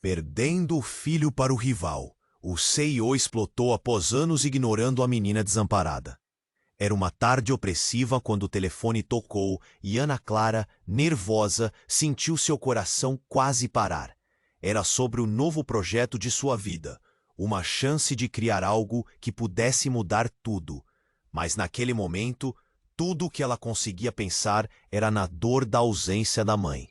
Perdendo o filho para o rival, o CEO explotou após anos ignorando a menina desamparada. Era uma tarde opressiva quando o telefone tocou e Ana Clara, nervosa, sentiu seu coração quase parar. Era sobre o novo projeto de sua vida, uma chance de criar algo que pudesse mudar tudo. Mas naquele momento, tudo o que ela conseguia pensar era na dor da ausência da mãe.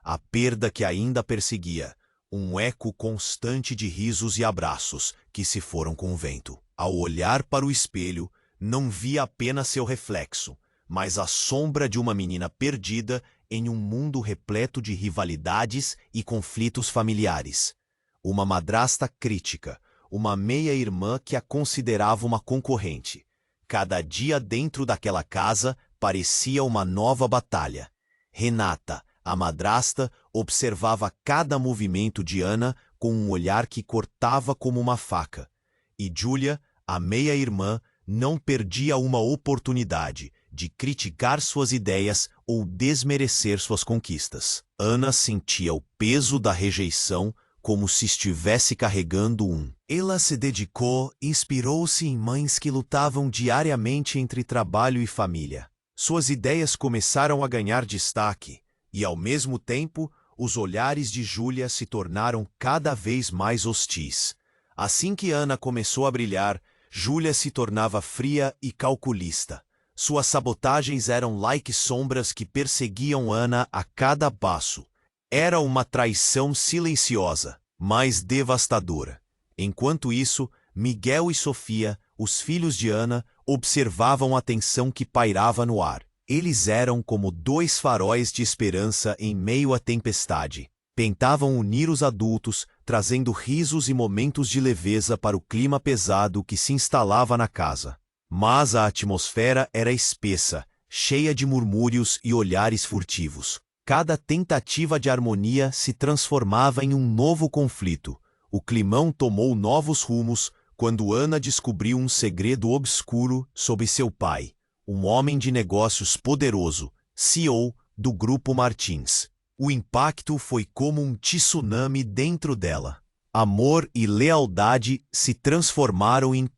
A perda que ainda perseguia, um eco constante de risos e abraços que se foram com o vento. Ao olhar para o espelho, não via apenas seu reflexo, mas a sombra de uma menina perdida em um mundo repleto de rivalidades e conflitos familiares. Uma madrasta crítica, uma meia-irmã que a considerava uma concorrente. Cada dia dentro daquela casa parecia uma nova batalha. Renata, a madrasta, observava cada movimento de Ana com um olhar que cortava como uma faca. E Júlia, a meia-irmã, não perdia uma oportunidade de criticar suas ideias ou desmerecer suas conquistas. Ana sentia o peso da rejeição como se estivesse carregando um. Ela se dedicou e inspirou-se em mães que lutavam diariamente entre trabalho e família. Suas ideias começaram a ganhar destaque e, ao mesmo tempo, os olhares de Júlia se tornaram cada vez mais hostis. Assim que Ana começou a brilhar, Júlia se tornava fria e calculista. Suas sabotagens eram sombras que perseguiam Ana a cada passo. Era uma traição silenciosa, mas devastadora. Enquanto isso, Miguel e Sofia, os filhos de Ana, observavam a tensão que pairava no ar. Eles eram como dois faróis de esperança em meio à tempestade. Tentavam unir os adultos, trazendo risos e momentos de leveza para o clima pesado que se instalava na casa. Mas a atmosfera era espessa, cheia de murmúrios e olhares furtivos. Cada tentativa de harmonia se transformava em um novo conflito. O climão tomou novos rumos quando Ana descobriu um segredo obscuro sobre seu pai, um homem de negócios poderoso, CEO do Grupo Martins. O impacto foi como um tsunami dentro dela. Amor e lealdade se transformaram em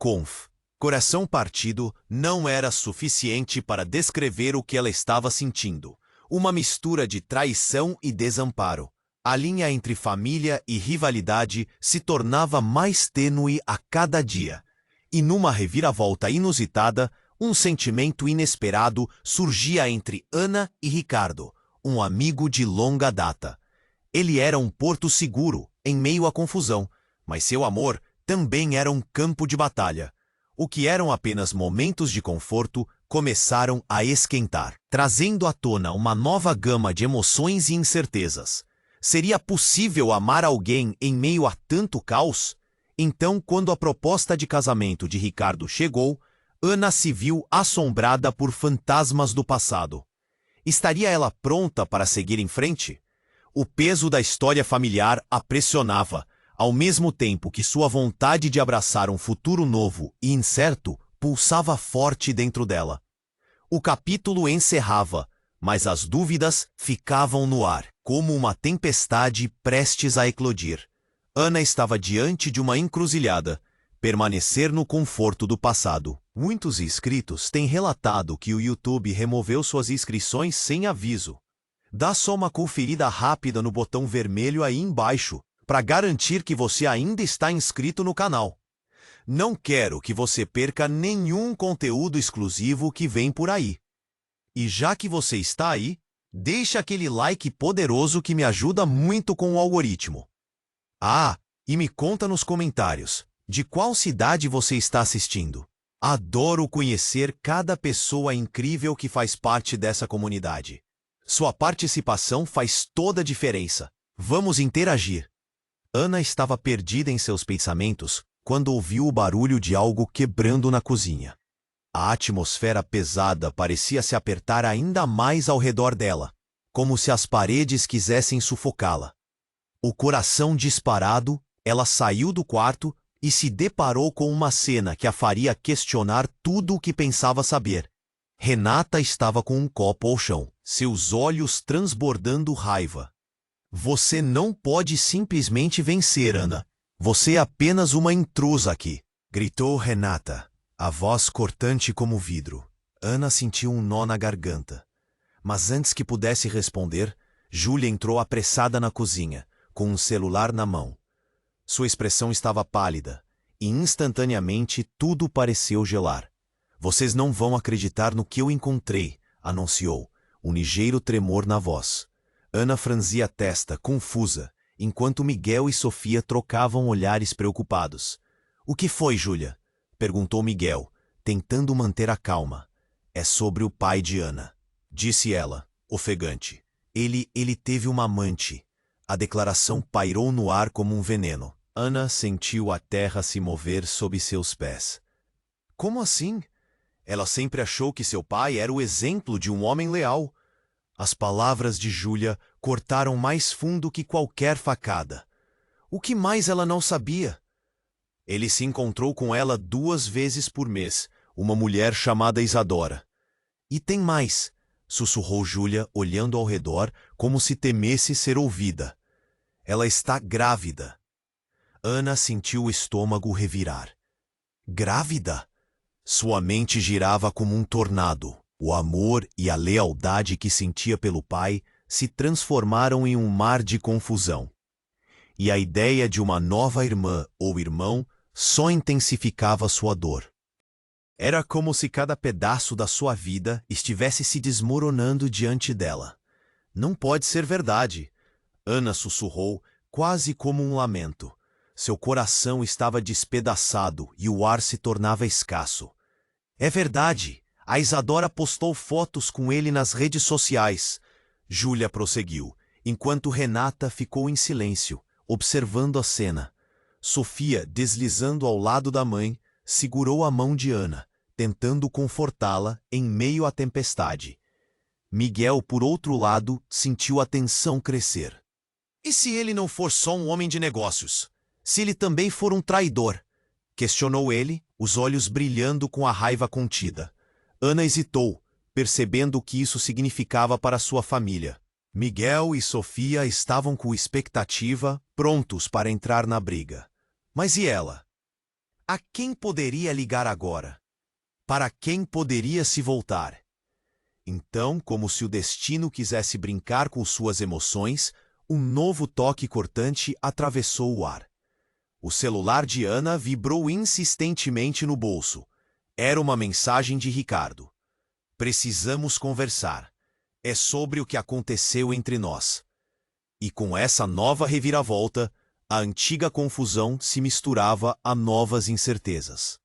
coração partido não era suficiente para descrever o que ela estava sentindo. Uma mistura de traição e desamparo. A linha entre família e rivalidade se tornava mais tênue a cada dia. E numa reviravolta inusitada, um sentimento inesperado surgia entre Ana e Ricardo, um amigo de longa data. Ele era um porto seguro, em meio à confusão, mas seu amor também era um campo de batalha. O que eram apenas momentos de conforto começaram a esquentar, trazendo à tona uma nova gama de emoções e incertezas. Seria possível amar alguém em meio a tanto caos? Então, quando a proposta de casamento de Ricardo chegou, Ana se viu assombrada por fantasmas do passado. Estaria ela pronta para seguir em frente? O peso da história familiar a pressionava, ao mesmo tempo que sua vontade de abraçar um futuro novo e incerto pulsava forte dentro dela. O capítulo encerrava, mas as dúvidas ficavam no ar, como uma tempestade prestes a eclodir. Ana estava diante de uma encruzilhada: permanecer no conforto do passado. Muitos inscritos têm relatado que o YouTube removeu suas inscrições sem aviso. Dá só uma conferida rápida no botão vermelho aí embaixo, para garantir que você ainda está inscrito no canal. Não quero que você perca nenhum conteúdo exclusivo que vem por aí. E já que você está aí, deixa aquele like poderoso que me ajuda muito com o algoritmo. Ah, e me conta nos comentários, de qual cidade você está assistindo? Adoro conhecer cada pessoa incrível que faz parte dessa comunidade. Sua participação faz toda a diferença. Vamos interagir. Ana estava perdida em seus pensamentos quando ouviu o barulho de algo quebrando na cozinha. A atmosfera pesada parecia se apertar ainda mais ao redor dela, como se as paredes quisessem sufocá-la. O coração disparado, ela saiu do quarto e se deparou com uma cena que a faria questionar tudo o que pensava saber. Renata estava com um copo ao chão, seus olhos transbordando raiva. Você não pode simplesmente vencer, Ana. Você é apenas uma intrusa aqui, gritou Renata, a voz cortante como vidro. Ana sentiu um nó na garganta. Mas antes que pudesse responder, Júlia entrou apressada na cozinha, com um celular na mão. Sua expressão estava pálida, e instantaneamente tudo pareceu gelar. Vocês não vão acreditar no que eu encontrei, anunciou, um ligeiro tremor na voz. Ana franzia a testa, confusa, enquanto Miguel e Sofia trocavam olhares preocupados. O que foi, Júlia? Perguntou Miguel, tentando manter a calma. É sobre o pai de Ana, disse ela, ofegante. Ele teve uma amante. A declaração pairou no ar como um veneno. Ana sentiu a terra se mover sob seus pés. Como assim? Ela sempre achou que seu pai era o exemplo de um homem leal. As palavras de Júlia cortaram mais fundo que qualquer facada. O que mais ela não sabia? Ele se encontrou com ela 2 vezes por mês, uma mulher chamada Isadora. E tem mais, sussurrou Júlia, olhando ao redor como se temesse ser ouvida. Ela está grávida. Ana sentiu o estômago revirar. Grávida? Sua mente girava como um tornado. O amor e a lealdade que sentia pelo pai se transformaram em um mar de confusão. E a ideia de uma nova irmã ou irmão só intensificava sua dor. Era como se cada pedaço da sua vida estivesse se desmoronando diante dela. Não pode ser verdade, Ana sussurrou, quase como um lamento. Seu coração estava despedaçado e o ar se tornava escasso. É verdade, a Isadora postou fotos com ele nas redes sociais. Júlia prosseguiu, enquanto Renata ficou em silêncio, observando a cena. Sofia, deslizando ao lado da mãe, segurou a mão de Ana, tentando confortá-la em meio à tempestade. Miguel, por outro lado, sentiu a tensão crescer. E se ele não for só um homem de negócios? Se ele também for um traidor? Questionou ele, os olhos brilhando com a raiva contida. Ana hesitou, percebendo o que isso significava para sua família. Miguel e Sofia estavam com expectativa, prontos para entrar na briga. Mas e ela? A quem poderia ligar agora? Para quem poderia se voltar? Então, como se o destino quisesse brincar com suas emoções, um novo toque cortante atravessou o ar. O celular de Ana vibrou insistentemente no bolso. Era uma mensagem de Ricardo. Precisamos conversar. É sobre o que aconteceu entre nós. E com essa nova reviravolta, a antiga confusão se misturava a novas incertezas.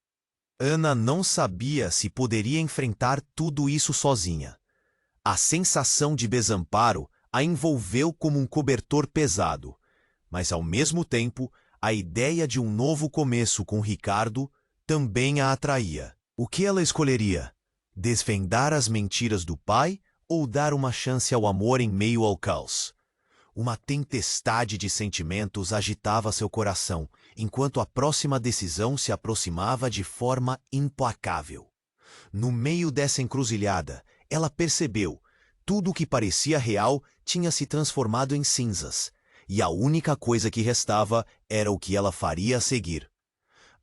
Ana não sabia se poderia enfrentar tudo isso sozinha. A sensação de desamparo a envolveu como um cobertor pesado, mas ao mesmo tempo, a ideia de um novo começo com Ricardo também a atraía. O que ela escolheria? Desvendar as mentiras do pai ou dar uma chance ao amor em meio ao caos? Uma tempestade de sentimentos agitava seu coração, enquanto a próxima decisão se aproximava de forma implacável. No meio dessa encruzilhada, ela percebeu, tudo o que parecia real tinha se transformado em cinzas, e a única coisa que restava era o que ela faria a seguir.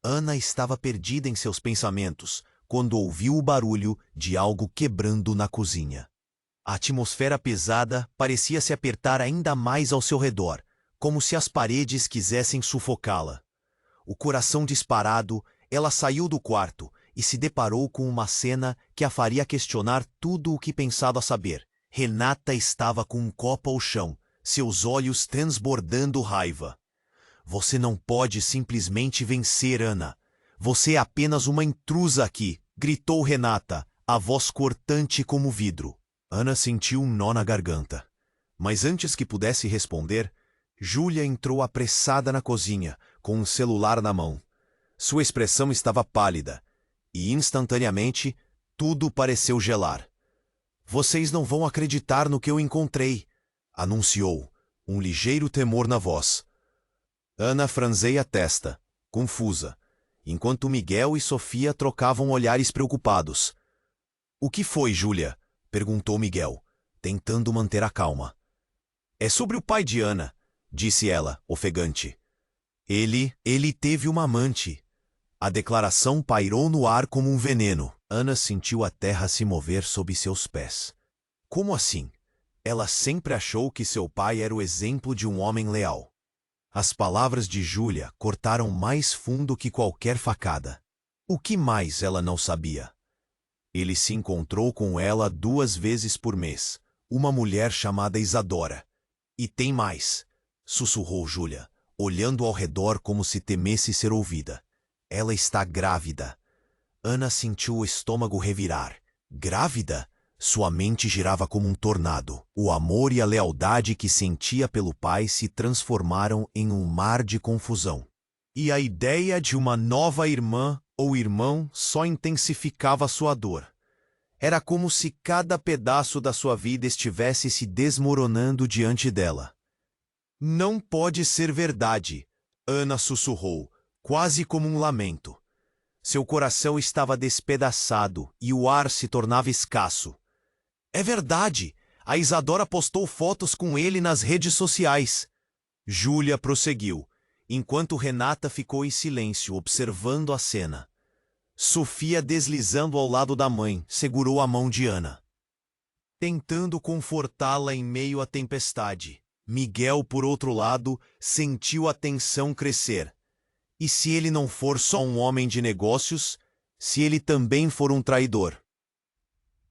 Ana estava perdida em seus pensamentos quando ouviu o barulho de algo quebrando na cozinha. A atmosfera pesada parecia se apertar ainda mais ao seu redor, como se as paredes quisessem sufocá-la. O coração disparado, ela saiu do quarto e se deparou com uma cena que a faria questionar tudo o que pensava saber. Renata estava com um copo ao chão, seus olhos transbordando raiva. Você não pode simplesmente vencer, Ana. Você é apenas uma intrusa aqui, gritou Renata, a voz cortante como vidro. Ana sentiu um nó na garganta. Mas antes que pudesse responder, Júlia entrou apressada na cozinha, com um celular na mão. Sua expressão estava pálida, e instantaneamente tudo pareceu gelar. Vocês não vão acreditar no que eu encontrei, anunciou, um ligeiro temor na voz. Ana franzeia a testa, confusa, enquanto Miguel e Sofia trocavam olhares preocupados. O que foi, Júlia? Perguntou Miguel, tentando manter a calma. É sobre o pai de Ana, disse ela, ofegante. Ele teve uma amante. A declaração pairou no ar como um veneno. Ana sentiu a terra se mover sob seus pés. Como assim? Ela sempre achou que seu pai era o exemplo de um homem leal. As palavras de Júlia cortaram mais fundo que qualquer facada. O que mais ela não sabia? Ele se encontrou com ela 2 vezes por mês, uma mulher chamada Isadora. E tem mais, sussurrou Júlia, olhando ao redor como se temesse ser ouvida. Ela está grávida. Ana sentiu o estômago revirar. Grávida? Sua mente girava como um tornado. O amor e a lealdade que sentia pelo pai se transformaram em um mar de confusão. E a ideia de uma nova irmã ou irmão só intensificava sua dor. Era como se cada pedaço da sua vida estivesse se desmoronando diante dela. Não pode ser verdade, Ana sussurrou, quase como um lamento. Seu coração estava despedaçado e o ar se tornava escasso. É verdade! A Isadora postou fotos com ele nas redes sociais. Júlia prosseguiu, enquanto Renata ficou em silêncio, observando a cena. Sofia, deslizando ao lado da mãe, segurou a mão de Ana, tentando confortá-la em meio à tempestade. Miguel, por outro lado, sentiu a tensão crescer. E se ele não for só um homem de negócios, se ele também for um traidor?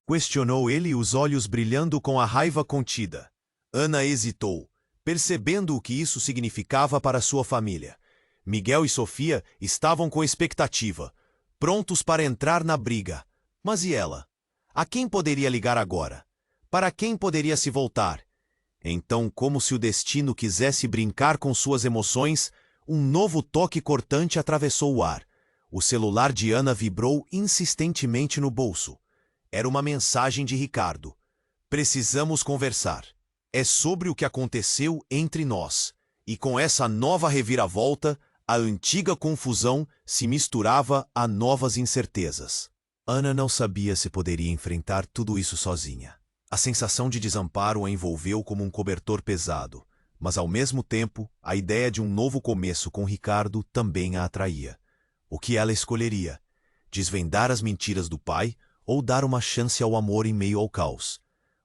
Questionou ele, os olhos brilhando com a raiva contida. Ana hesitou, percebendo o que isso significava para sua família. Miguel e Sofia estavam com expectativa, prontos para entrar na briga. Mas e ela? A quem poderia ligar agora? Para quem poderia se voltar? Então, como se o destino quisesse brincar com suas emoções, um novo toque cortante atravessou o ar. O celular de Ana vibrou insistentemente no bolso. Era uma mensagem de Ricardo. Precisamos conversar. É sobre o que aconteceu entre nós. E com essa nova reviravolta, a antiga confusão se misturava a novas incertezas. Ana não sabia se poderia enfrentar tudo isso sozinha. A sensação de desamparo a envolveu como um cobertor pesado, mas ao mesmo tempo, a ideia de um novo começo com Ricardo também a atraía. O que ela escolheria? Desvendar as mentiras do pai ou dar uma chance ao amor em meio ao caos?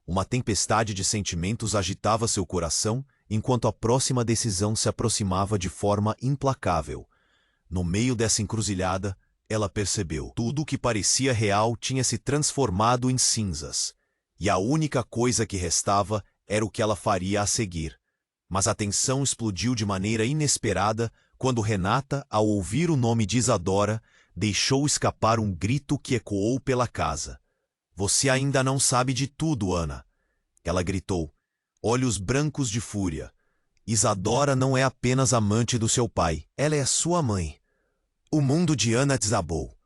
Uma tempestade de sentimentos agitava seu coração enquanto a próxima decisão se aproximava de forma implacável. No meio dessa encruzilhada, ela percebeu. Tudo o que parecia real tinha se transformado em cinzas. E a única coisa que restava era o que ela faria a seguir. Mas a tensão explodiu de maneira inesperada quando Renata, ao ouvir o nome de Isadora, deixou escapar um grito que ecoou pela casa. Você ainda não sabe de tudo, Ana. Ela gritou, olhos brancos de fúria. Isadora não é apenas amante do seu pai, ela é sua mãe. O mundo de Ana desabou.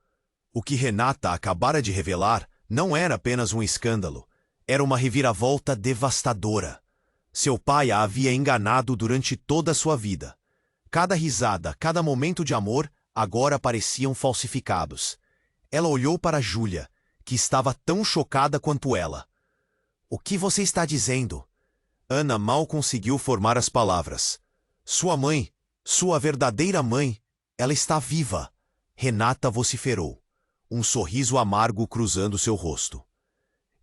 O que Renata acabara de revelar não era apenas um escândalo. Era uma reviravolta devastadora. Seu pai a havia enganado durante toda a sua vida. Cada risada, cada momento de amor, agora pareciam falsificados. Ela olhou para Júlia, que estava tão chocada quanto ela. O que você está dizendo? Ana mal conseguiu formar as palavras. Sua mãe, sua verdadeira mãe, ela está viva. Renata vociferou, um sorriso amargo cruzando seu rosto.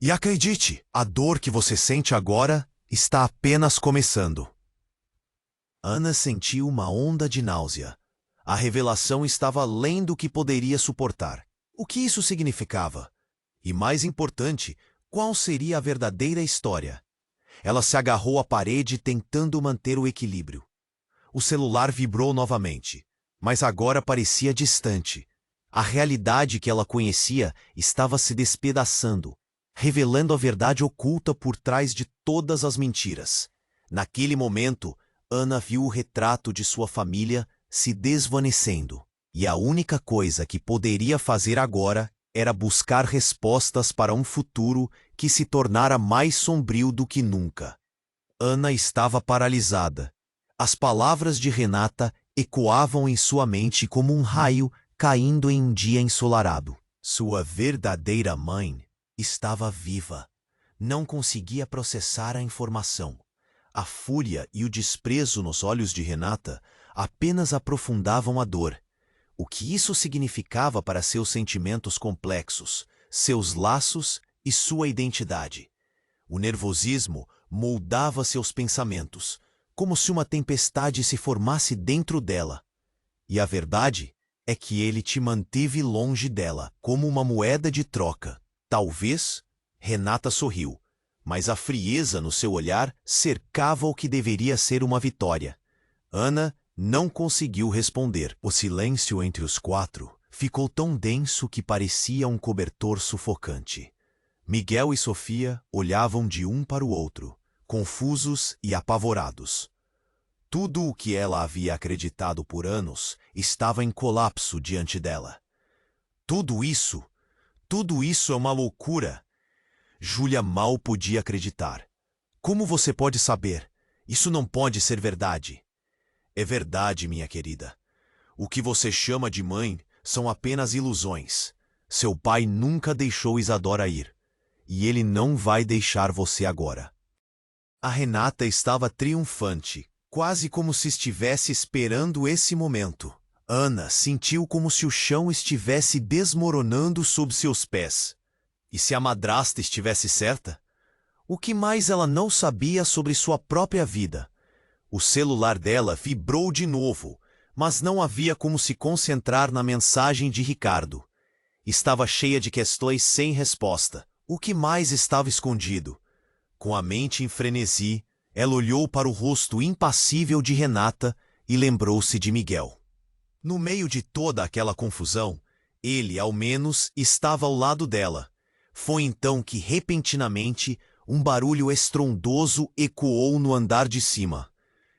E acredite, a dor que você sente agora está apenas começando. Ana sentiu uma onda de náusea. A revelação estava além do que poderia suportar. O que isso significava? E mais importante, qual seria a verdadeira história? Ela se agarrou à parede tentando manter o equilíbrio. O celular vibrou novamente, mas agora parecia distante. A realidade que ela conhecia estava se despedaçando, revelando a verdade oculta por trás de todas as mentiras. Naquele momento, Ana viu o retrato de sua família se desvanecendo, e a única coisa que poderia fazer agora era buscar respostas para um futuro que se tornara mais sombrio do que nunca. Ana estava paralisada. As palavras de Renata ecoavam em sua mente como um raio caindo em um dia ensolarado. Sua verdadeira mãe estava viva. Não conseguia processar a informação. A fúria e o desprezo nos olhos de Renata apenas aprofundavam a dor. O que isso significava para seus sentimentos complexos, seus laços e sua identidade? O nervosismo moldava seus pensamentos, como se uma tempestade se formasse dentro dela. E a verdade é que ele te manteve longe dela, como uma moeda de troca. Talvez. Renata sorriu, mas a frieza no seu olhar cercava o que deveria ser uma vitória. Ana não conseguiu responder. O silêncio entre os quatro ficou tão denso que parecia um cobertor sufocante. Miguel e Sofia olhavam de um para o outro, confusos e apavorados. Tudo o que ela havia acreditado por anos estava em colapso diante dela. Tudo isso é uma loucura. Júlia mal podia acreditar. Como você pode saber? Isso não pode ser verdade. É verdade, minha querida. O que você chama de mãe são apenas ilusões. Seu pai nunca deixou Isadora ir. E ele não vai deixar você agora. A Renata estava triunfante, quase como se estivesse esperando esse momento. Ana sentiu como se o chão estivesse desmoronando sob seus pés. E se a madrasta estivesse certa? O que mais ela não sabia sobre sua própria vida? O celular dela vibrou de novo, mas não havia como se concentrar na mensagem de Ricardo. Estava cheia de questões sem resposta. O que mais estava escondido? Com a mente em frenesi, ela olhou para o rosto impassível de Renata e lembrou-se de Miguel. No meio de toda aquela confusão, ele, ao menos, estava ao lado dela. Foi então que, repentinamente, um barulho estrondoso ecoou no andar de cima.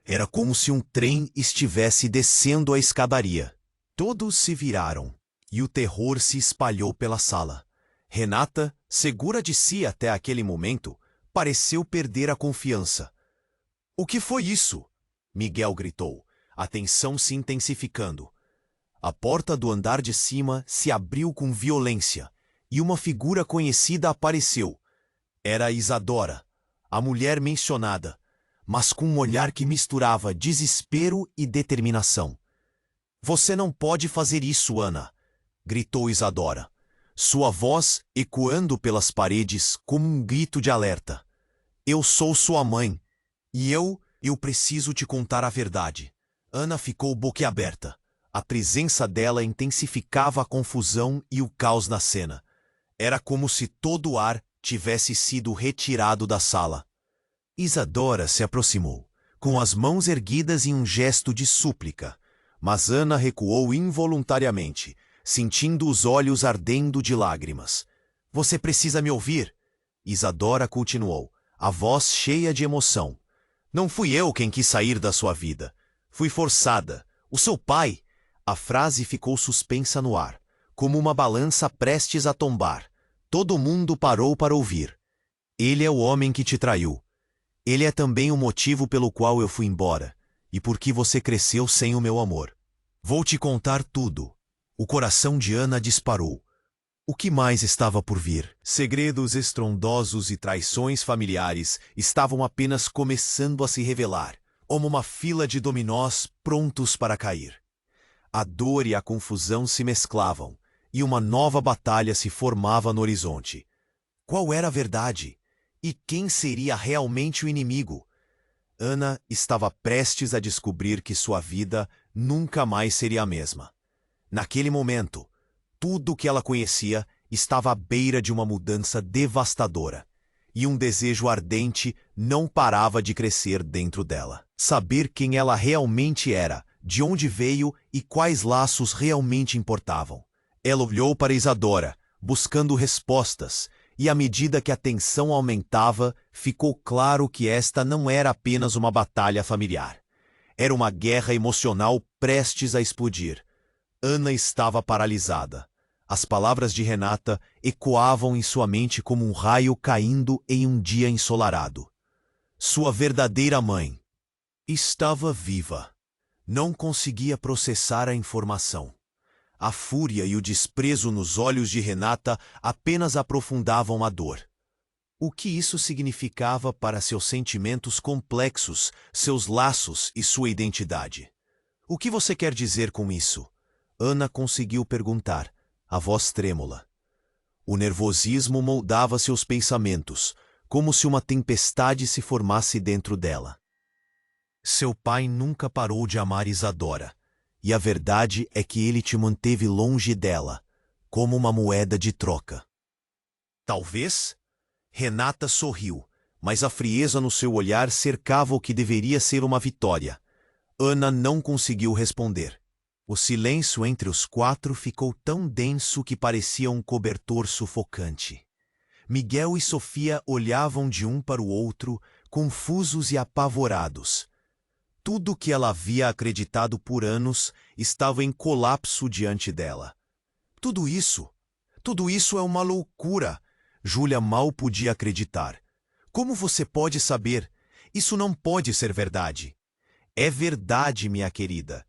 Era como se um trem estivesse descendo a escadaria. Todos se viraram, e o terror se espalhou pela sala. Renata, segura de si até aquele momento, pareceu perder a confiança. — O que foi isso? Miguel gritou, a tensão se intensificando. A porta do andar de cima se abriu com violência, e uma figura conhecida apareceu. Era Isadora, a mulher mencionada, mas com um olhar que misturava desespero e determinação. — Você não pode fazer isso, Ana! Gritou Isadora, sua voz ecoando pelas paredes como um grito de alerta. — Eu sou sua mãe, e eu preciso te contar a verdade. Ana ficou boquiaberta. A presença dela intensificava a confusão e o caos na cena. Era como se todo o ar tivesse sido retirado da sala. Isadora se aproximou, com as mãos erguidas em um gesto de súplica, mas Ana recuou involuntariamente, sentindo os olhos ardendo de lágrimas. — Você precisa me ouvir! Isadora continuou, a voz cheia de emoção. — Não fui eu quem quis sair da sua vida. Fui forçada. O seu pai... A frase ficou suspensa no ar, como uma balança prestes a tombar. Todo mundo parou para ouvir. — Ele é o homem que te traiu. Ele é também o motivo pelo qual eu fui embora, e por que você cresceu sem o meu amor. Vou te contar tudo. O coração de Ana disparou. O que mais estava por vir? Segredos estrondosos e traições familiares estavam apenas começando a se revelar, como uma fila de dominós prontos para cair. A dor e a confusão se mesclavam, e uma nova batalha se formava no horizonte. Qual era a verdade? E quem seria realmente o inimigo? Ana estava prestes a descobrir que sua vida nunca mais seria a mesma. Naquele momento, tudo o que ela conhecia estava à beira de uma mudança devastadora, e um desejo ardente não parava de crescer dentro dela. Saber quem ela realmente era, de onde veio e quais laços realmente importavam. Ela olhou para Isadora, buscando respostas, e à medida que a tensão aumentava, ficou claro que esta não era apenas uma batalha familiar. Era uma guerra emocional prestes a explodir. Ana estava paralisada. As palavras de Renata ecoavam em sua mente como um raio caindo em um dia ensolarado. Sua verdadeira mãe estava viva. Não conseguia processar a informação. A fúria e o desprezo nos olhos de Renata apenas aprofundavam a dor. O que isso significava para seus sentimentos complexos, seus laços e sua identidade? O que você quer dizer com isso? Ana conseguiu perguntar, a voz trêmula. O nervosismo moldava seus pensamentos, como se uma tempestade se formasse dentro dela. Seu pai nunca parou de amar Isadora, e a verdade é que ele te manteve longe dela, como uma moeda de troca. Talvez? Renata sorriu, mas a frieza no seu olhar cercava o que deveria ser uma vitória. Ana não conseguiu responder. O silêncio entre os quatro ficou tão denso que parecia um cobertor sufocante. Miguel e Sofia olhavam de um para o outro, confusos e apavorados. Tudo o que ela havia acreditado por anos estava em colapso diante dela. Tudo isso é uma loucura. Júlia mal podia acreditar. Como você pode saber? Isso não pode ser verdade. É verdade, minha querida.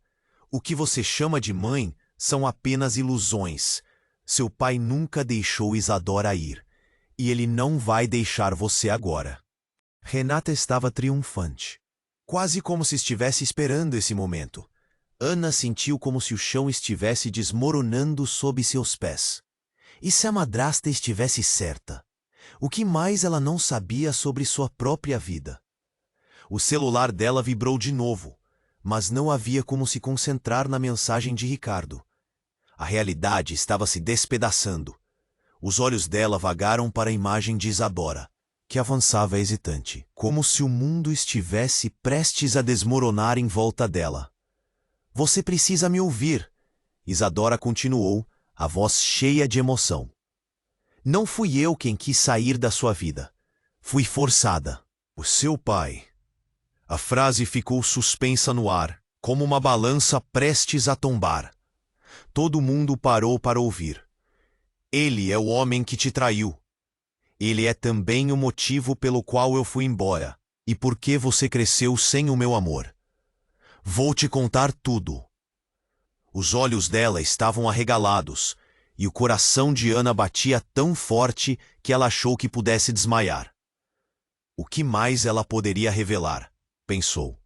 O que você chama de mãe são apenas ilusões. Seu pai nunca deixou Isadora ir. E ele não vai deixar você agora. Renata estava triunfante. Quase como se estivesse esperando esse momento. Ana sentiu como se o chão estivesse desmoronando sob seus pés. E se a madrasta estivesse certa? O que mais ela não sabia sobre sua própria vida? O celular dela vibrou de novo, mas não havia como se concentrar na mensagem de Ricardo. A realidade estava se despedaçando. Os olhos dela vagaram para a imagem de Isadora, que avançava hesitante, como se o mundo estivesse prestes a desmoronar em volta dela. Você precisa me ouvir, Isadora continuou, a voz cheia de emoção. Não fui eu quem quis sair da sua vida. Fui forçada. O seu pai. A frase ficou suspensa no ar, como uma balança prestes a tombar. Todo mundo parou para ouvir. Ele é o homem que te traiu. Ele é também o motivo pelo qual eu fui embora, e por que você cresceu sem o meu amor. Vou te contar tudo. Os olhos dela estavam arregalados, e o coração de Ana batia tão forte que ela achou que pudesse desmaiar. O que mais ela poderia revelar? Pensou.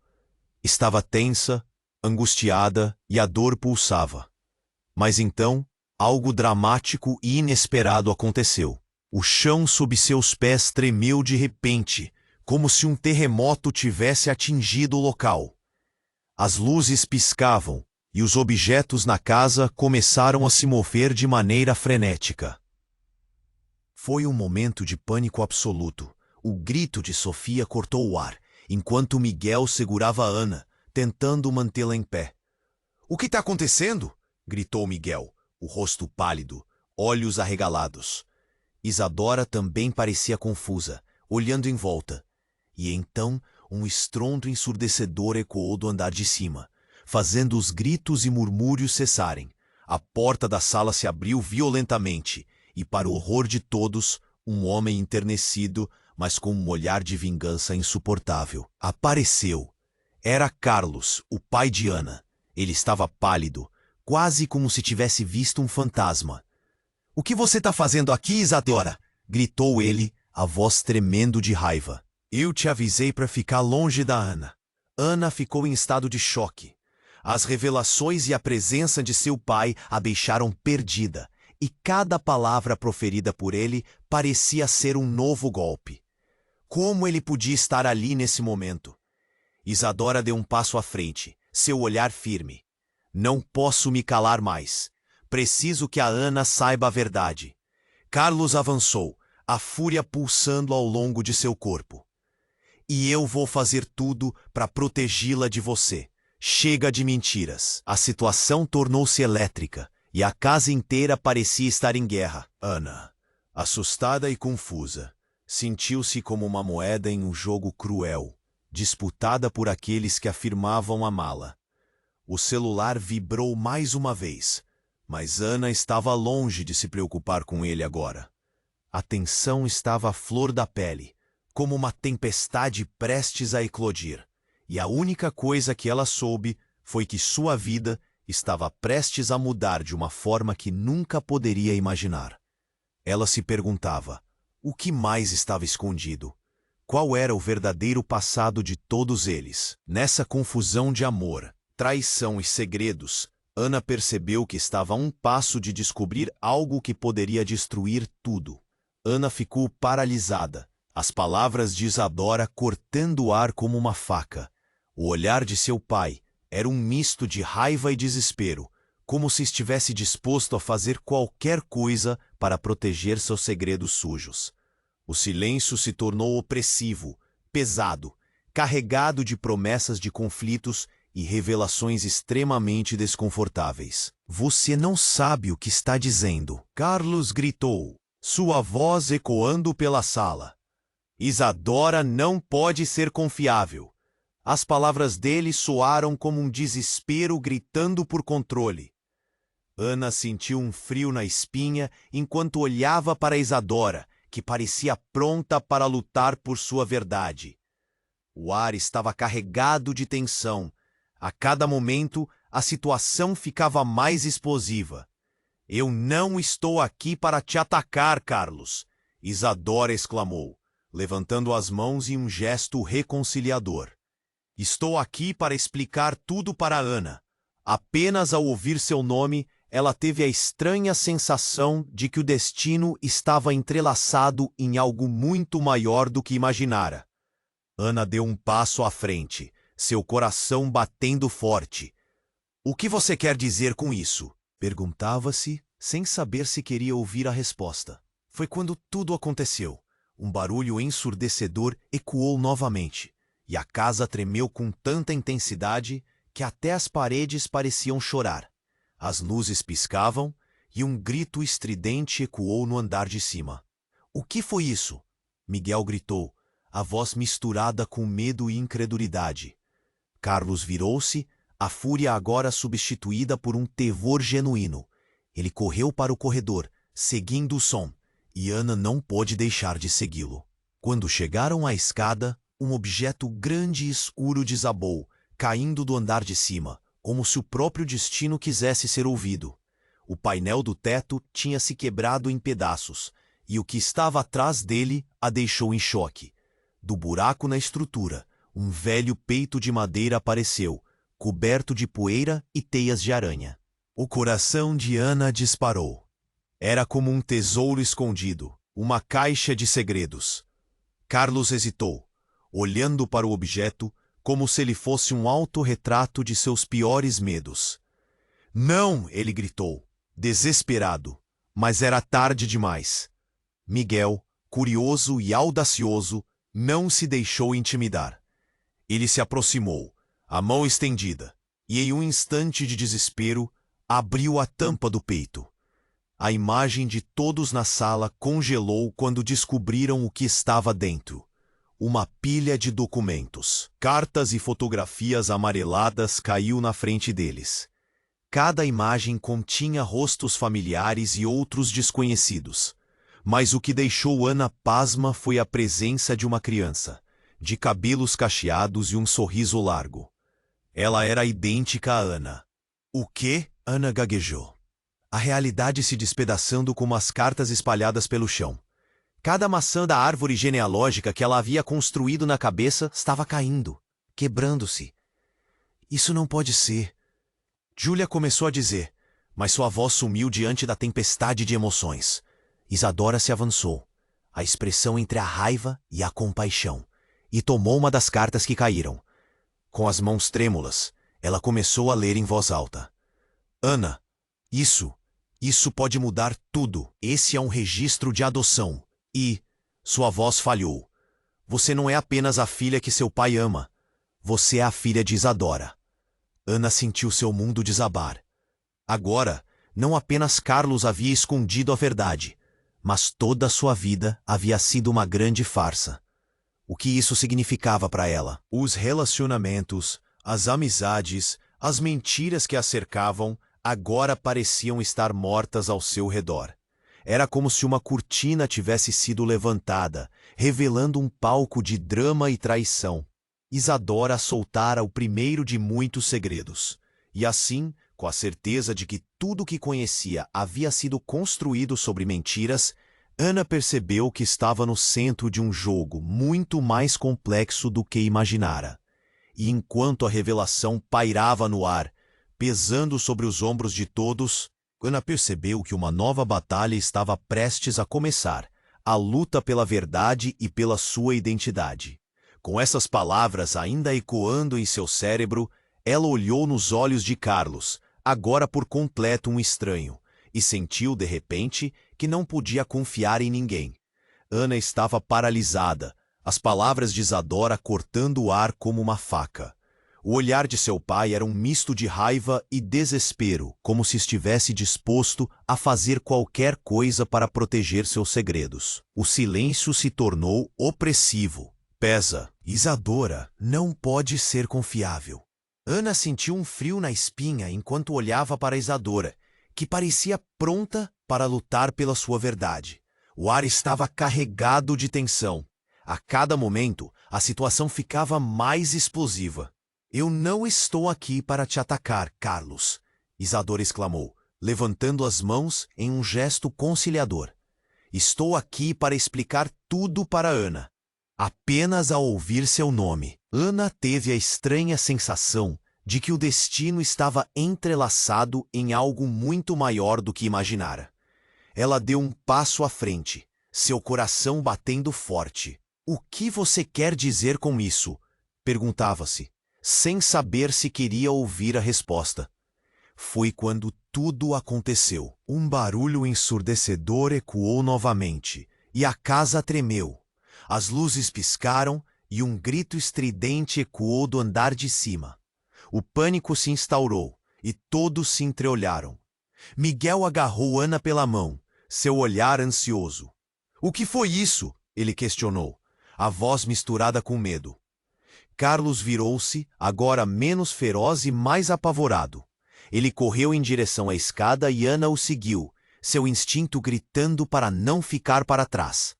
Estava tensa, angustiada e a dor pulsava. Mas então, algo dramático e inesperado aconteceu. O chão sob seus pés tremeu de repente, como se um terremoto tivesse atingido o local. As luzes piscavam, e os objetos na casa começaram a se mover de maneira frenética. Foi um momento de pânico absoluto. O grito de Sofia cortou o ar, enquanto Miguel segurava Ana, tentando mantê-la em pé. — O que está acontecendo? Gritou Miguel, o rosto pálido, olhos arregalados. Isadora também parecia confusa, olhando em volta. E então um estrondo ensurdecedor ecoou do andar de cima, fazendo os gritos e murmúrios cessarem. A porta da sala se abriu violentamente, e para o horror de todos, um homem enternecido, mas com um olhar de vingança insuportável, apareceu. Era Carlos, o pai de Ana. Ele estava pálido, quase como se tivesse visto um fantasma. — O que você está fazendo aqui, Isadora? Gritou ele, a voz tremendo de raiva. — Eu te avisei para ficar longe da Ana. Ana ficou em estado de choque. As revelações e a presença de seu pai a deixaram perdida, e cada palavra proferida por ele parecia ser um novo golpe. Como ele podia estar ali nesse momento? Isadora deu um passo à frente, seu olhar firme. — Não posso me calar mais. Preciso que a Ana saiba a verdade. Carlos avançou, a fúria pulsando ao longo de seu corpo. — E eu vou fazer tudo para protegê-la de você. Chega de mentiras. A situação tornou-se elétrica, e a casa inteira parecia estar em guerra. Ana, assustada e confusa, sentiu-se como uma moeda em um jogo cruel, disputada por aqueles que afirmavam amá-la. O celular vibrou mais uma vez, mas Ana estava longe de se preocupar com ele agora. A tensão estava à flor da pele, como uma tempestade prestes a eclodir, e a única coisa que ela soube foi que sua vida estava prestes a mudar de uma forma que nunca poderia imaginar. Ela se perguntava: O que mais estava escondido? Qual era o verdadeiro passado de todos eles? Nessa confusão de amor, traição e segredos, Ana percebeu que estava a um passo de descobrir algo que poderia destruir tudo. Ana ficou paralisada, as palavras de Isadora cortando o ar como uma faca. O olhar de seu pai era um misto de raiva e desespero, como se estivesse disposto a fazer qualquer coisa para proteger seus segredos sujos. O silêncio se tornou opressivo, pesado, carregado de promessas de conflitos e revelações extremamente desconfortáveis. "Você não sabe o que está dizendo", Carlos gritou, sua voz ecoando pela sala. "Isadora não pode ser confiável." As palavras dele soaram como um desespero gritando por controle. Ana sentiu um frio na espinha enquanto olhava para Isadora, que parecia pronta para lutar por sua verdade. O ar estava carregado de tensão. A cada momento, a situação ficava mais explosiva. "Eu não estou aqui para te atacar, Carlos", Isadora exclamou, levantando as mãos em um gesto reconciliador. "Estou aqui para explicar tudo para Ana." Apenas ao ouvir seu nome, ela teve a estranha sensação de que o destino estava entrelaçado em algo muito maior do que imaginara. Ana deu um passo à frente, seu coração batendo forte. "O que você quer dizer com isso?" perguntava-se, sem saber se queria ouvir a resposta. Foi quando tudo aconteceu. Um barulho ensurdecedor ecoou novamente, e a casa tremeu com tanta intensidade que até as paredes pareciam chorar. As luzes piscavam e um grito estridente ecoou no andar de cima. "O que foi isso?" Miguel gritou, a voz misturada com medo e incredulidade. Carlos virou-se, a fúria agora substituída por um terror genuíno. Ele correu para o corredor, seguindo o som, e Ana não pôde deixar de segui-lo. Quando chegaram à escada, um objeto grande e escuro desabou, caindo do andar de cima, como se o próprio destino quisesse ser ouvido. O painel do teto tinha se quebrado em pedaços, e o que estava atrás dele a deixou em choque. Do buraco na estrutura, um velho peito de madeira apareceu, coberto de poeira e teias de aranha. O coração de Ana disparou. Era como um tesouro escondido, uma caixa de segredos. Carlos hesitou, olhando para o objeto como se ele fosse um autorretrato de seus piores medos. "Não!" ele gritou, desesperado, mas era tarde demais. Miguel, curioso e audacioso, não se deixou intimidar. Ele se aproximou, a mão estendida, e em um instante de desespero, abriu a tampa do peito. A imagem de todos na sala congelou quando descobriram o que estava dentro. Uma pilha de documentos, cartas e fotografias amareladas caiu na frente deles. Cada imagem continha rostos familiares e outros desconhecidos. Mas o que deixou Ana pasma foi a presença de uma criança, de cabelos cacheados e um sorriso largo. Ela era idêntica a Ana. "O quê?" Ana gaguejou. A realidade se despedaçando como as cartas espalhadas pelo chão. Cada maçã da árvore genealógica que ela havia construído na cabeça estava caindo, quebrando-se. "Isso não pode ser." Júlia começou a dizer, mas sua voz sumiu diante da tempestade de emoções. Isadora se avançou, a expressão entre a raiva e a compaixão, e tomou uma das cartas que caíram. Com as mãos trêmulas, ela começou a ler em voz alta. "Ana, isso pode mudar tudo. Esse é um registro de adoção. E..." Sua voz falhou. "Você não é apenas a filha que seu pai ama. Você é a filha de Isadora." Ana sentiu seu mundo desabar. Agora, não apenas Carlos havia escondido a verdade, mas toda a sua vida havia sido uma grande farsa. O que isso significava para ela? Os relacionamentos, as amizades, as mentiras que a cercavam, agora pareciam estar mortas ao seu redor. Era como se uma cortina tivesse sido levantada, revelando um palco de drama e traição. Isadora soltara o primeiro de muitos segredos. E assim, com a certeza de que tudo o que conhecia havia sido construído sobre mentiras, Ana percebeu que estava no centro de um jogo muito mais complexo do que imaginara. E enquanto a revelação pairava no ar, pesando sobre os ombros de todos, Ana percebeu que uma nova batalha estava prestes a começar, a luta pela verdade e pela sua identidade. Com essas palavras ainda ecoando em seu cérebro, ela olhou nos olhos de Carlos, agora por completo um estranho, e sentiu de repente que não podia confiar em ninguém. Ana estava paralisada, as palavras de Isadora cortando o ar como uma faca. O olhar de seu pai era um misto de raiva e desespero, como se estivesse disposto a fazer qualquer coisa para proteger seus segredos. O silêncio se tornou opressivo. Pesa. Isadora não pode ser confiável. Ana sentiu um frio na espinha enquanto olhava para Isadora, que parecia pronta para lutar pela sua verdade. O ar estava carregado de tensão. A cada momento, a situação ficava mais explosiva. Eu não estou aqui para te atacar, Carlos, Isadora exclamou, levantando as mãos em um gesto conciliador. Estou aqui para explicar tudo para Ana. Apenas ao ouvir seu nome, Ana teve a estranha sensação de que o destino estava entrelaçado em algo muito maior do que imaginara. Ela deu um passo à frente, seu coração batendo forte. O que você quer dizer com isso? Perguntava-se, sem saber se queria ouvir a resposta. Foi quando tudo aconteceu. Um barulho ensurdecedor ecoou novamente, e a casa tremeu. As luzes piscaram e um grito estridente ecoou do andar de cima. O pânico se instaurou e todos se entreolharam. Miguel agarrou Ana pela mão, seu olhar ansioso. O que foi isso? Ele questionou, a voz misturada com medo. Carlos virou-se, agora menos feroz e mais apavorado. Ele correu em direção à escada e Ana o seguiu, seu instinto gritando para não ficar para trás.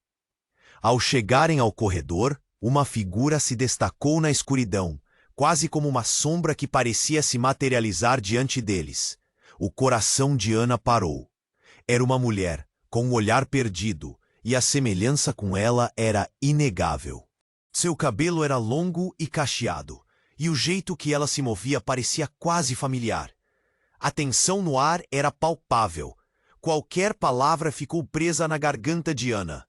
Ao chegarem ao corredor, uma figura se destacou na escuridão, quase como uma sombra que parecia se materializar diante deles. O coração de Ana parou. Era uma mulher, com um olhar perdido, e a semelhança com ela era inegável. Seu cabelo era longo e cacheado, e o jeito que ela se movia parecia quase familiar. A tensão no ar era palpável. Qualquer palavra ficou presa na garganta de Ana.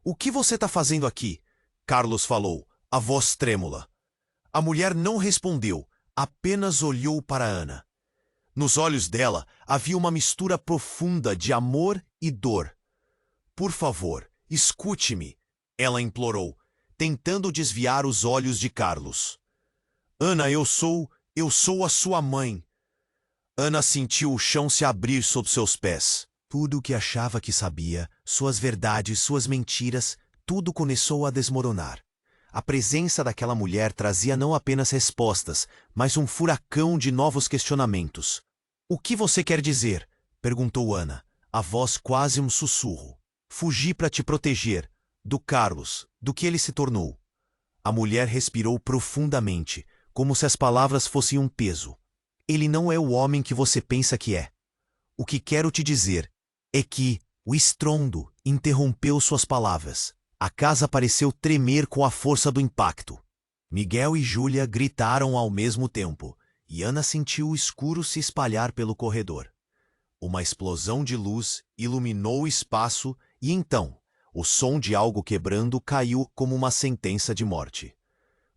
O que você está fazendo aqui? Carlos falou, a voz trêmula. A mulher não respondeu, apenas olhou para Ana. Nos olhos dela havia uma mistura profunda de amor e dor. Por favor, escute-me, ela implorou, tentando desviar os olhos de Carlos. Ana, eu sou a sua mãe. Ana sentiu o chão se abrir sob seus pés. Tudo o que achava que sabia, suas verdades, suas mentiras, tudo começou a desmoronar. A presença daquela mulher trazia não apenas respostas, mas um furacão de novos questionamentos. O que você quer dizer? Perguntou Ana, a voz quase um sussurro. Fugi para te proteger, do Carlos, do que ele se tornou. A mulher respirou profundamente, como se as palavras fossem um peso. Ele não é o homem que você pensa que é. O que quero te dizer é que o estrondo interrompeu suas palavras. A casa pareceu tremer com a força do impacto. Miguel e Júlia gritaram ao mesmo tempo, e Ana sentiu o escuro se espalhar pelo corredor. Uma explosão de luz iluminou o espaço e então, o som de algo quebrando caiu como uma sentença de morte.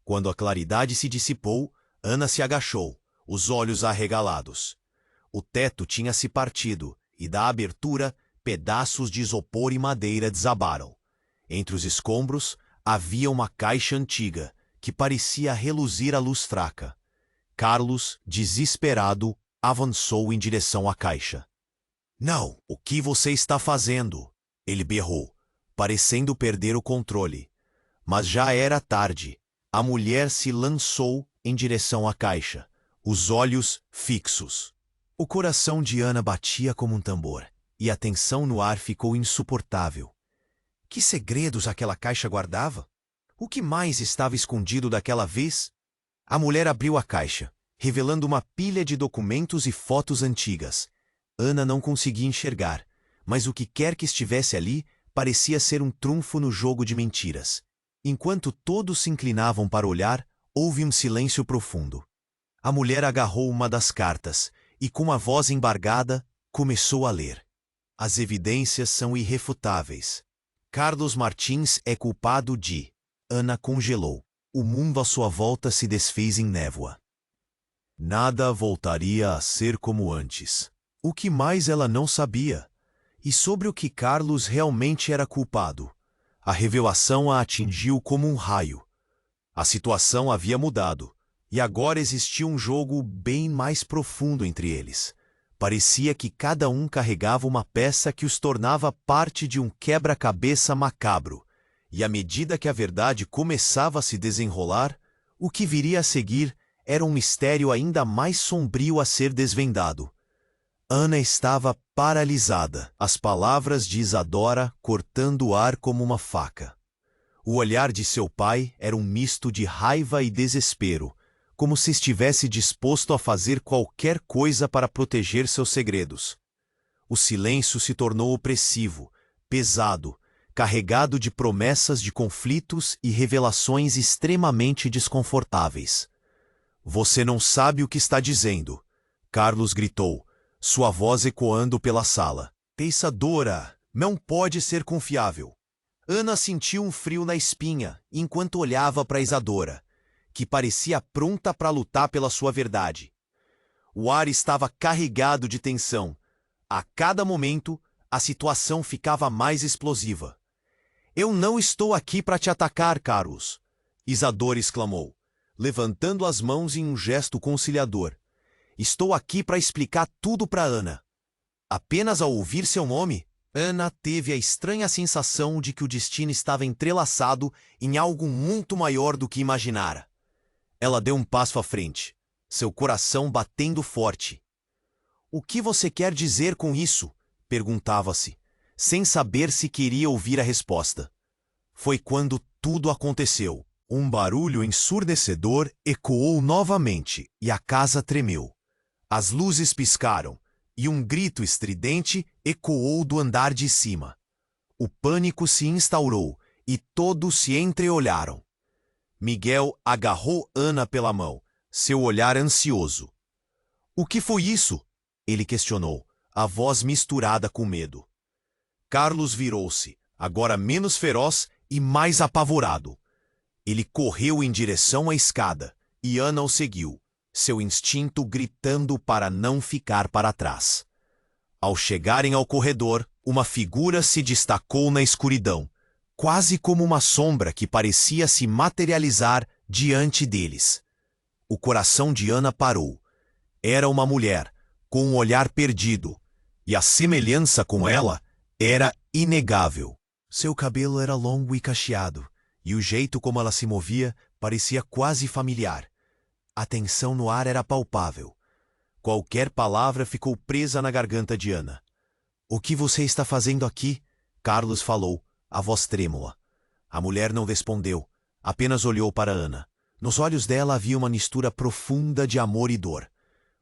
Quando a claridade se dissipou, Ana se agachou, os olhos arregalados. O teto tinha se partido e da abertura, pedaços de isopor e madeira desabaram. Entre os escombros, havia uma caixa antiga, que parecia reluzir à luz fraca. Carlos, desesperado, avançou em direção à caixa. Não, o que você está fazendo? Ele berrou, parecendo perder o controle. Mas já era tarde. A mulher se lançou em direção à caixa, os olhos fixos. O coração de Ana batia como um tambor, e a tensão no ar ficou insuportável. Que segredos aquela caixa guardava? O que mais estava escondido daquela vez? A mulher abriu a caixa, revelando uma pilha de documentos e fotos antigas. Ana não conseguia enxergar, mas o que quer que estivesse ali parecia ser um trunfo no jogo de mentiras. Enquanto todos se inclinavam para olhar, houve um silêncio profundo. A mulher agarrou uma das cartas e, com a voz embargada, começou a ler. As evidências são irrefutáveis. Carlos Martins é culpado de... Ana congelou. O mundo à sua volta se desfez em névoa. Nada voltaria a ser como antes. O que mais ela não sabia? E sobre o que Carlos realmente era culpado? A revelação a atingiu como um raio. A situação havia mudado, e agora existia um jogo bem mais profundo entre eles. Parecia que cada um carregava uma peça que os tornava parte de um quebra-cabeça macabro, e à medida que a verdade começava a se desenrolar, o que viria a seguir era um mistério ainda mais sombrio a ser desvendado. Ana estava paralisada, as palavras de Isadora cortando o ar como uma faca. O olhar de seu pai era um misto de raiva e desespero, como se estivesse disposto a fazer qualquer coisa para proteger seus segredos. O silêncio se tornou opressivo, pesado, carregado de promessas de conflitos e revelações extremamente desconfortáveis. Você não sabe o que está dizendo, Carlos gritou, sua voz ecoando pela sala. Isadora, não pode ser confiável. Ana sentiu um frio na espinha enquanto olhava para Isadora, que parecia pronta para lutar pela sua verdade. O ar estava carregado de tensão. A cada momento, a situação ficava mais explosiva. Eu não estou aqui para te atacar, Carlos, Isadora exclamou, levantando as mãos em um gesto conciliador. Estou aqui para explicar tudo para Ana. Apenas ao ouvir seu nome, Ana teve a estranha sensação de que o destino estava entrelaçado em algo muito maior do que imaginara. Ela deu um passo à frente, seu coração batendo forte. O que você quer dizer com isso? Perguntava-se, sem saber se queria ouvir a resposta. Foi quando tudo aconteceu. Um barulho ensurdecedor ecoou novamente e a casa tremeu. As luzes piscaram e um grito estridente ecoou do andar de cima. O pânico se instaurou e todos se entreolharam. Miguel agarrou Ana pela mão, seu olhar ansioso. O que foi isso? Ele questionou, a voz misturada com medo. Carlos virou-se, agora menos feroz e mais apavorado. Ele correu em direção à escada e Ana o seguiu, seu instinto gritando para não ficar para trás. Ao chegarem ao corredor, uma figura se destacou na escuridão, quase como uma sombra que parecia se materializar diante deles. O coração de Ana parou. Era uma mulher, com um olhar perdido, e a semelhança com ela era inegável. Seu cabelo era longo e cacheado, e o jeito como ela se movia parecia quase familiar. A tensão no ar era palpável. Qualquer palavra ficou presa na garganta de Ana. O que você está fazendo aqui? Carlos falou, a voz trêmula. A mulher não respondeu, apenas olhou para Ana. Nos olhos dela havia uma mistura profunda de amor e dor.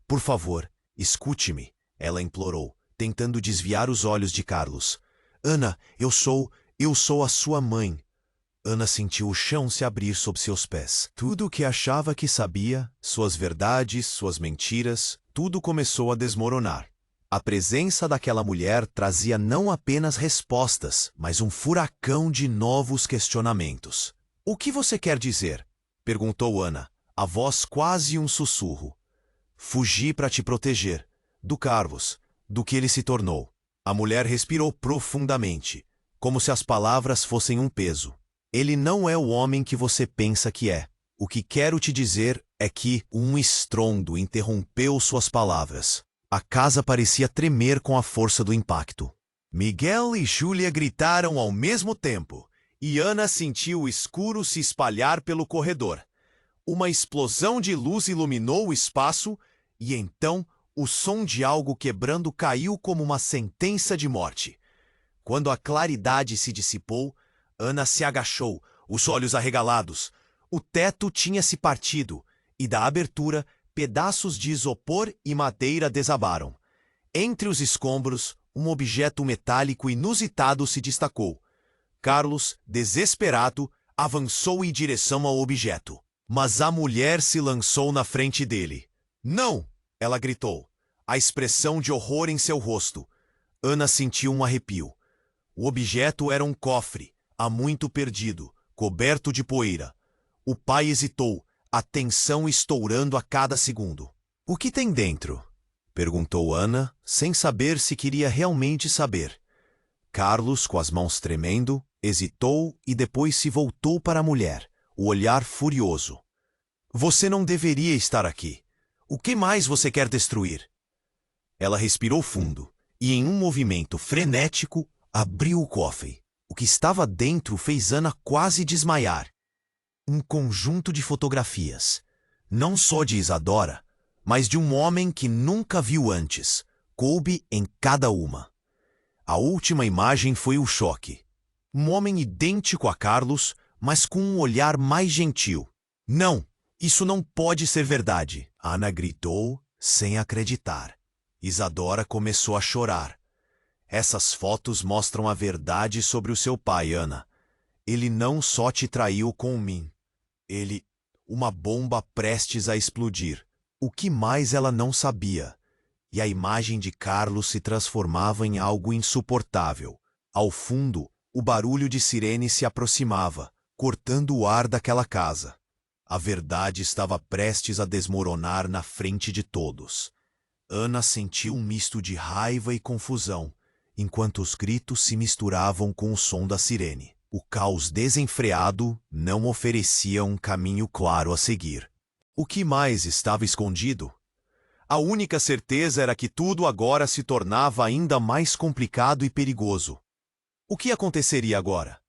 Por favor, escute-me, ela implorou, tentando desviar os olhos de Carlos. Ana, eu sou a sua mãe. Ana sentiu o chão se abrir sob seus pés. Tudo o que achava que sabia, suas verdades, suas mentiras, tudo começou a desmoronar. A presença daquela mulher trazia não apenas respostas, mas um furacão de novos questionamentos. O que você quer dizer? Perguntou Ana, a voz quase um sussurro. Fugi para te proteger. Do Carlos, do que ele se tornou. A mulher respirou profundamente, como se as palavras fossem um peso. Ele não é o homem que você pensa que é. O que quero te dizer é que um estrondo interrompeu suas palavras. A casa parecia tremer com a força do impacto. Miguel e Júlia gritaram ao mesmo tempo, e Ana sentiu o escuro se espalhar pelo corredor. Uma explosão de luz iluminou o espaço, e então o som de algo quebrando caiu como uma sentença de morte. Quando a claridade se dissipou, Ana se agachou, os olhos arregalados. O teto tinha se partido, e da abertura, pedaços de isopor e madeira desabaram. Entre os escombros, um objeto metálico inusitado se destacou. Carlos, desesperado, avançou em direção ao objeto. Mas a mulher se lançou na frente dele. "Não!" ela gritou, a expressão de horror em seu rosto. Ana sentiu um arrepio. O objeto era um cofre, há muito perdido, coberto de poeira. O pai hesitou, a tensão estourando a cada segundo. "O que tem dentro?" perguntou Ana, sem saber se queria realmente saber. Carlos, com as mãos tremendo, hesitou e depois se voltou para a mulher, o olhar furioso. "Você não deveria estar aqui. O que mais você quer destruir?" Ela respirou fundo e, em um movimento frenético, abriu o cofre. O que estava dentro fez Ana quase desmaiar. Um conjunto de fotografias, não só de Isadora, mas de um homem que nunca viu antes, coube em cada uma. A última imagem foi o choque. Um homem idêntico a Carlos, mas com um olhar mais gentil. "Não, isso não pode ser verdade!" Ana gritou, sem acreditar. Isadora começou a chorar. "Essas fotos mostram a verdade sobre o seu pai, Ana. Ele não só te traiu com mim. Ele... uma bomba prestes a explodir." O que mais ela não sabia? E a imagem de Carlos se transformava em algo insuportável. Ao fundo, o barulho de sirene se aproximava, cortando o ar daquela casa. A verdade estava prestes a desmoronar na frente de todos. Ana sentiu um misto de raiva e confusão, enquanto os gritos se misturavam com o som da sirene. O caos desenfreado não oferecia um caminho claro a seguir. O que mais estava escondido? A única certeza era que tudo agora se tornava ainda mais complicado e perigoso. O que aconteceria agora?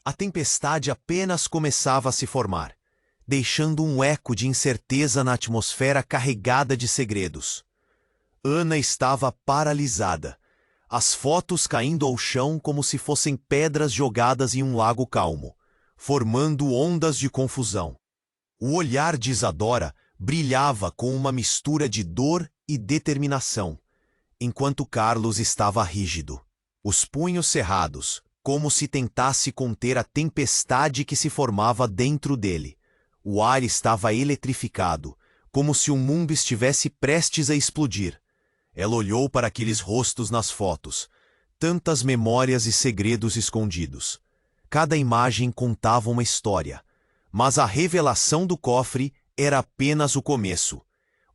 A tempestade apenas começava a se formar, deixando um eco de incerteza na atmosfera carregada de segredos. Ana estava paralisada, as fotos caindo ao chão como se fossem pedras jogadas em um lago calmo, formando ondas de confusão. O olhar de Isadora brilhava com uma mistura de dor e determinação, enquanto Carlos estava rígido, os punhos cerrados, como se tentasse conter a tempestade que se formava dentro dele. O ar estava eletrificado, como se o mundo estivesse prestes a explodir. Ela olhou para aqueles rostos nas fotos, tantas memórias e segredos escondidos. Cada imagem contava uma história, mas a revelação do cofre era apenas o começo.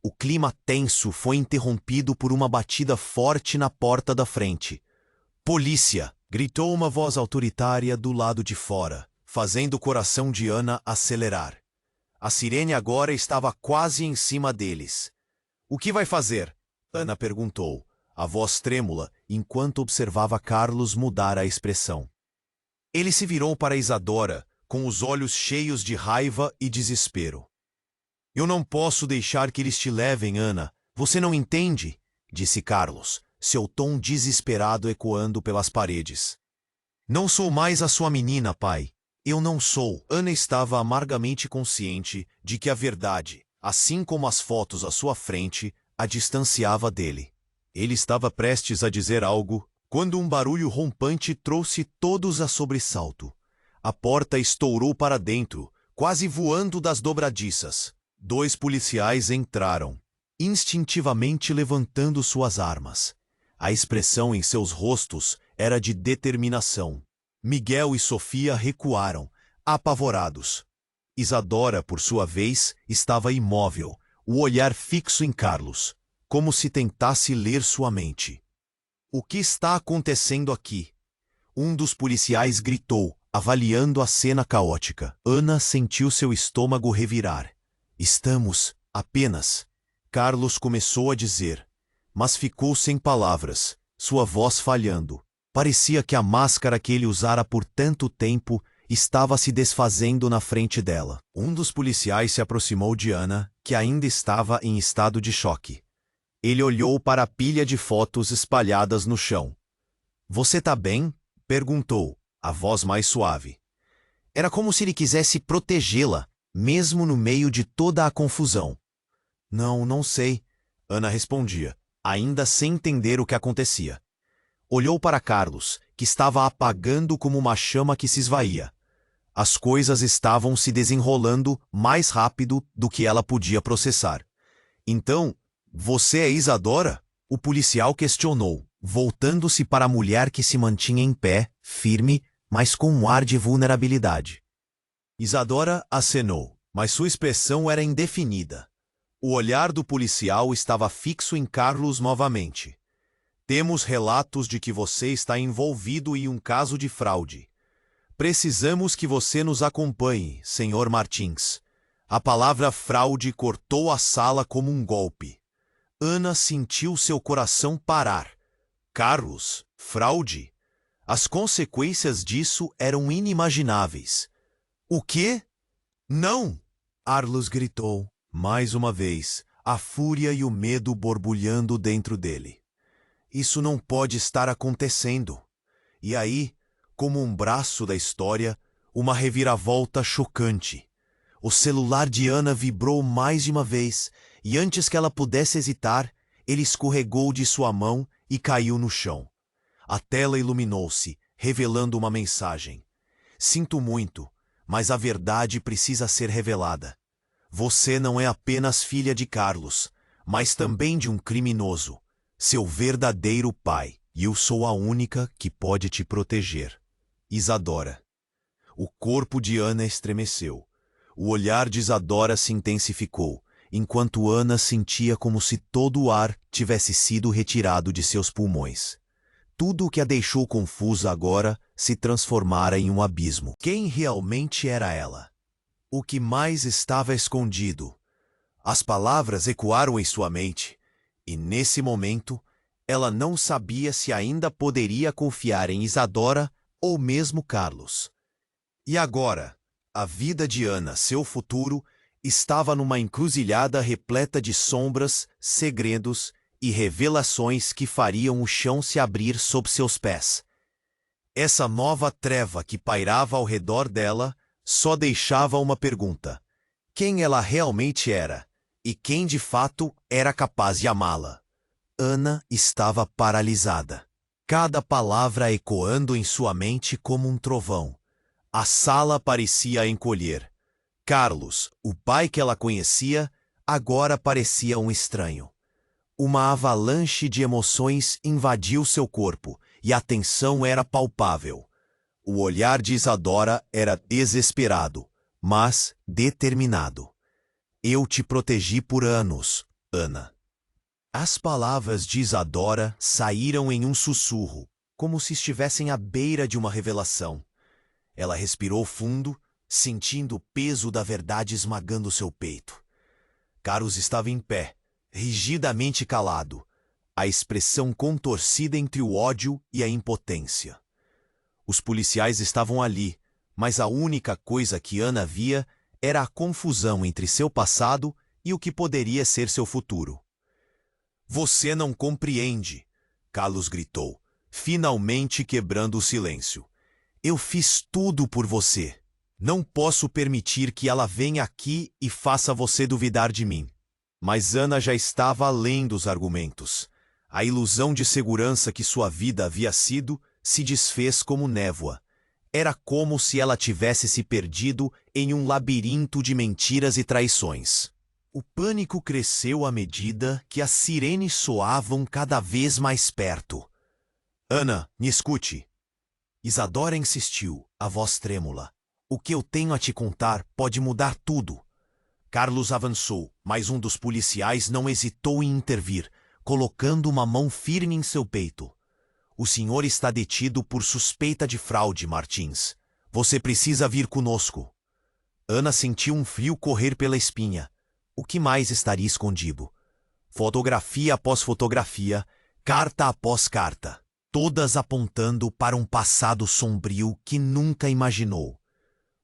O clima tenso foi interrompido por uma batida forte na porta da frente. "Polícia!" gritou uma voz autoritária do lado de fora, fazendo o coração de Ana acelerar. A sirene agora estava quase em cima deles. "O que vai fazer?" Ana perguntou, a voz trêmula, enquanto observava Carlos mudar a expressão. Ele se virou para Isadora, com os olhos cheios de raiva e desespero. "Eu não posso deixar que eles te levem, Ana. Você não entende?" disse Carlos, seu tom desesperado ecoando pelas paredes. "Não sou mais a sua menina, pai. Eu não sou." Ana estava amargamente consciente de que a verdade, assim como as fotos à sua frente, a distanciava dele. Ele estava prestes a dizer algo, quando um barulho rompante trouxe todos a sobressalto. A porta estourou para dentro, quase voando das dobradiças. 2 policiais entraram, instintivamente levantando suas armas. A expressão em seus rostos era de determinação. Miguel e Sofia recuaram, apavorados. Isadora, por sua vez, estava imóvel, o olhar fixo em Carlos, como se tentasse ler sua mente. "O que está acontecendo aqui?" Um dos policiais gritou, avaliando a cena caótica. Ana sentiu seu estômago revirar. "Estamos, apenas..." Carlos começou a dizer, mas ficou sem palavras, sua voz falhando. Parecia que a máscara que ele usara por tanto tempo estava se desfazendo na frente dela. Um dos policiais se aproximou de Ana, que ainda estava em estado de choque. Ele olhou para a pilha de fotos espalhadas no chão. "Você tá bem?" perguntou, a voz mais suave. Era como se ele quisesse protegê-la, mesmo no meio de toda a confusão. Não sei," Ana respondia, ainda sem entender o que acontecia. olhou para Carlos, que estava apagando como uma chama que se esvaía. As coisas estavam se desenrolando mais rápido do que ela podia processar. Então, você é Isadora? O policial questionou, voltando-se para a mulher que se mantinha em pé, firme, mas com um ar de vulnerabilidade. Isadora acenou, mas sua expressão era indefinida. O olhar do policial estava fixo em Carlos novamente. Temos relatos de que você está envolvido em um caso de fraude. Precisamos que você nos acompanhe, Sr. Martins. A palavra fraude cortou a sala como um golpe. Ana sentiu seu coração parar. Carlos, fraude? As consequências disso eram inimagináveis. O quê? Não! Carlos gritou, mais uma vez, a fúria e o medo borbulhando dentro dele. Isso não pode estar acontecendo. E aí, como um braço da história, uma reviravolta chocante. O celular de Ana vibrou mais de uma vez, e antes que ela pudesse hesitar, ele escorregou de sua mão e caiu no chão. A tela iluminou-se, revelando uma mensagem. Sinto muito, mas a verdade precisa ser revelada. Você não é apenas filha de Carlos, mas também de um criminoso, seu verdadeiro pai, e eu sou a única que pode te proteger. Isadora. O corpo de Ana estremeceu. O olhar de Isadora se intensificou, enquanto Ana sentia como se todo o ar tivesse sido retirado de seus pulmões. Tudo o que a deixou confusa agora se transformara em um abismo. Quem realmente era ela? O que mais estava escondido? As palavras ecoaram em sua mente, e nesse momento, ela não sabia se ainda poderia confiar em Isadora ou mesmo Carlos. E agora, a vida de Ana, seu futuro, estava numa encruzilhada repleta de sombras, segredos e revelações que fariam o chão se abrir sob seus pés. Essa nova treva que pairava ao redor dela só deixava uma pergunta: quem ela realmente era e quem de fato era capaz de amá-la? Ana estava paralisada, cada palavra ecoando em sua mente como um trovão. A sala parecia encolher. Carlos, o pai que ela conhecia, agora parecia um estranho. Uma avalanche de emoções invadiu seu corpo e a tensão era palpável. O olhar de Isadora era desesperado, mas determinado. Eu te protegi por anos, Ana. As palavras de Isadora saíram em um sussurro, como se estivessem à beira de uma revelação. Ela respirou fundo, sentindo o peso da verdade esmagando seu peito. Carlos estava em pé, rigidamente calado, a expressão contorcida entre o ódio e a impotência. Os policiais estavam ali, mas a única coisa que Ana via era a confusão entre seu passado e o que poderia ser seu futuro. Você não compreende, Carlos gritou, finalmente quebrando o silêncio. Eu fiz tudo por você. Não posso permitir que ela venha aqui e faça você duvidar de mim. Mas Ana já estava além dos argumentos. A ilusão de segurança que sua vida havia sido se desfez como névoa. Era como se ela tivesse se perdido em um labirinto de mentiras e traições. O pânico cresceu à medida que as sirenes soavam cada vez mais perto. Ana, me escute. Isadora insistiu, a voz trêmula. O que eu tenho a te contar pode mudar tudo. Carlos avançou, mas um dos policiais não hesitou em intervir, colocando uma mão firme em seu peito. O senhor está detido por suspeita de fraude, Martins. Você precisa vir conosco. Ana sentiu um frio correr pela espinha. O que mais estaria escondido? Fotografia após fotografia, carta após carta, todas apontando para um passado sombrio que nunca imaginou.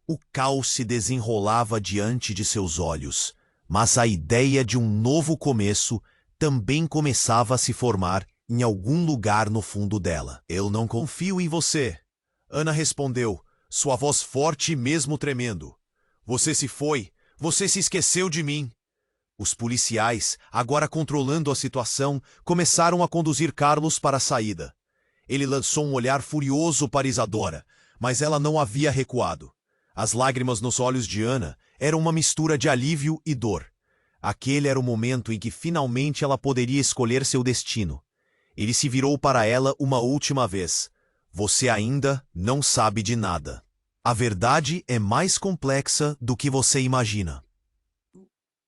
O caos se desenrolava diante de seus olhos, mas a ideia de um novo começo também começava a se formar em algum lugar no fundo dela. Eu não confio em você, Ana respondeu, sua voz forte mesmo tremendo. Você se foi, você se esqueceu de mim. Os policiais, agora controlando a situação, começaram a conduzir Carlos para a saída. Ele lançou um olhar furioso para Isadora, mas ela não havia recuado. As lágrimas nos olhos de Ana eram uma mistura de alívio e dor. Aquele era o momento em que finalmente ela poderia escolher seu destino. Ele se virou para ela uma última vez. Você ainda não sabe de nada. A verdade é mais complexa do que você imagina.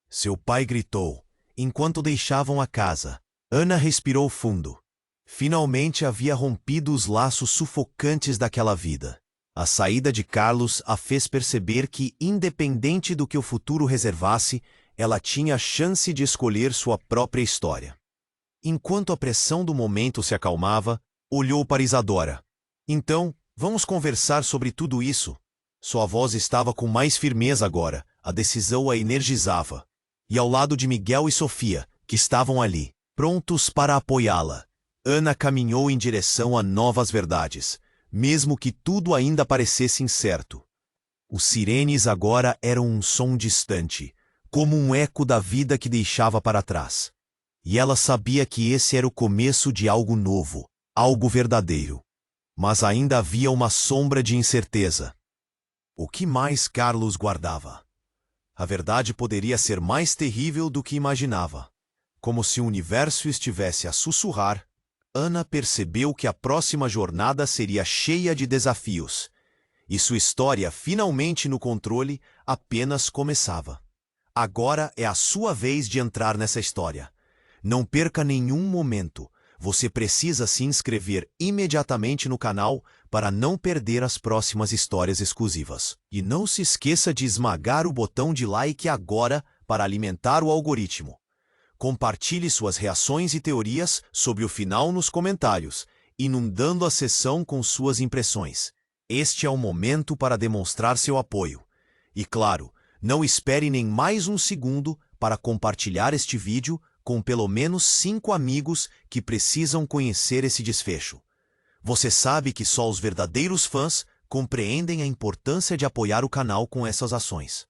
Seu pai gritou, enquanto deixavam a casa. Ana respirou fundo. Finalmente havia rompido os laços sufocantes daquela vida. A saída de Carlos a fez perceber que, independente do que o futuro reservasse, ela tinha a chance de escolher sua própria história. Enquanto a pressão do momento se acalmava, olhou para Isadora. Então, vamos conversar sobre tudo isso. Sua voz estava com mais firmeza agora, a decisão a energizava. E ao lado de Miguel e Sofia, que estavam ali, prontos para apoiá-la, Ana caminhou em direção a novas verdades, mesmo que tudo ainda parecesse incerto. Os sirenes agora eram um som distante, como um eco da vida que deixava para trás. E ela sabia que esse era o começo de algo novo, algo verdadeiro. Mas ainda havia uma sombra de incerteza. O que mais Carlos guardava? A verdade poderia ser mais terrível do que imaginava. Como se o universo estivesse a sussurrar, Ana percebeu que a próxima jornada seria cheia de desafios, e sua história, finalmente no controle, apenas começava. Agora é a sua vez de entrar nessa história. Não perca nenhum momento. Você precisa se inscrever imediatamente no canal para não perder as próximas histórias exclusivas. E não se esqueça de esmagar o botão de like agora para alimentar o algoritmo. Compartilhe suas reações e teorias sobre o final nos comentários, inundando a sessão com suas impressões. Este é o momento para demonstrar seu apoio. E claro, não espere nem mais um segundo para compartilhar este vídeo com pelo menos 5 amigos que precisam conhecer esse desfecho. Você sabe que só os verdadeiros fãs compreendem a importância de apoiar o canal com essas ações.